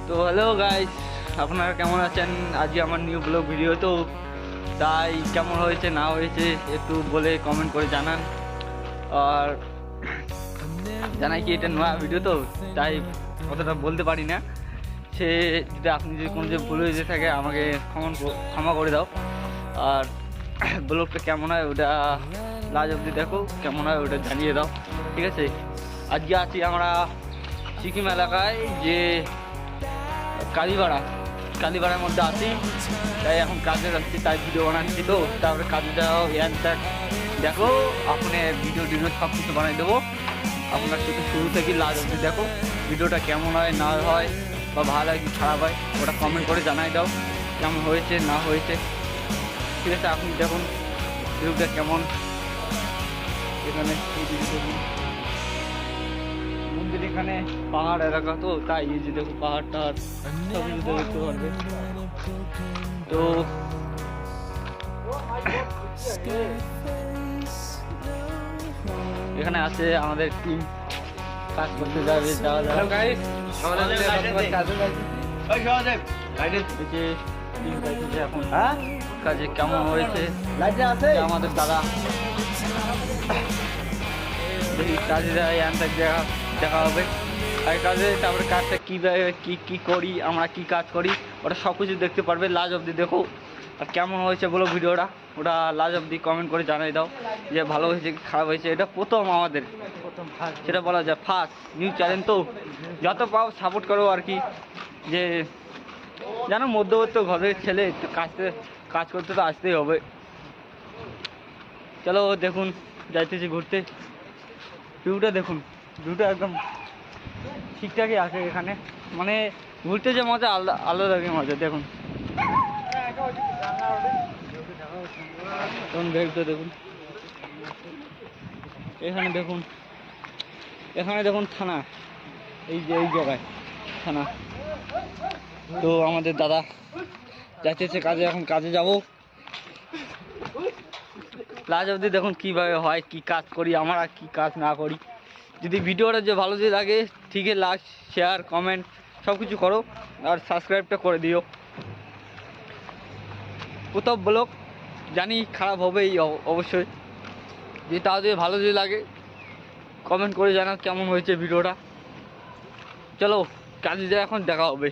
তো hello guys, আপনারা কেমন আছেন? আজকে আমার নিউ ব্লগ ভিডিও, তো তাই কেমন হয়েছে না হয়েছে একটু বলে কমেন্ট করে জানান। আর জানাই কি এটা নয়া ভিডিও, তো তাই অতটা বলতে পারি না। সে যদি আপনি যদি কোনো যে ভুল হয়ে থাকে আমাকে ক্ষমা করে দাও। আর ব্লগটা কেমন হয় ওটা লাস্ট অবধি দেখো, কেমন হয় ওটা জানিয়ে দাও, ঠিক আছে? আজকে আছি আমরা সিকিম এলাকায়, যে কালীপাড়ার মধ্যে আছি। তাই এখন কাজে যাচ্ছি, তাই ভিডিও বানাচ্ছি। তো তারপরে কাজে যাও দেখো, আপনি ভিডিও সব কিছু বানাই দেবো। আপনার সাথে শুরু থেকে লাস্ট অবধি দেখো ভিডিওটা কেমন হয় না হয়, বা ভালো হয় কি খারাপ হয় ওটা কমেন্ট করে জানাই দাও, কেমন হয়েছে না হয়েছে, ঠিক আছে? আপনি দেখুন ভিডিওটা কেমন। এখানে মন্দির, এখানে পাহাড় এলাকা, তো তাই এই যে দেখো পাহাড় টাহাড় সব কিছু দেখতে পারবে। তো এখানে আছে আমাদের টিম, কাজ করতে যাবে, যাওয়া এখন কাজে কেমন হয়েছে আমাদের দাদা দেখি কাজে যায়, দেখা হবে আর কাজে। তারপরে কাজটা কী করি আমরা, কি কাজ করি ওটা সব কিছু দেখতে পারবে লাস্ট অবধি দেখো। আর কেমন হয়েছে বলো ভিডিওটা, ওটা লাস্ট অবধি কমেন্ট করে জানাই দাও যে ভালো হয়েছে কি খারাপ হয়েছে। এটা আমাদের প্রথম সেটা বলা যায়, ফার্স্ট নিউজ চ্যানেল, তো যত পাও সাপোর্ট করো আর কি। যে জানো মধ্যবর্তী ঘরের ছেলে, কাজ করতে তো আসতেই হবে। চলো দেখুন, যাইতেছি ঘুরতে। ভিউটা দেখুন, ভিউটা একদম ঠিকঠাকই আছে এখানে, মানে ঘুরতে যে মজা আলাদা মজা। দেখুন ভিউটা দেখুন, এখানে দেখুন থানা, এই জায়গায় থানা। তো আমাদের দাদা যাচ্ছে কাজে, এখন কাজে যাব। লাস্ট অবধি দেখুন কীভাবে হয়, কি কাজ করি আমরা, কি কাজ না করি। যদি ভিডিওটা যে ভালো যদি লাগে ঠিক আছে, লাইক শেয়ার কমেন্ট সব কিছু করো, আর সাবস্ক্রাইবটা করে দিও। কোথাও ব্লগ জানি খারাপ হবেই অবশ্যই, যে তাও যদি ভালো যদি লাগে কমেন্ট করে জানাও কেমন হয়েছে ভিডিওটা। চলো কাজে যায়, এখন দেখা হবে।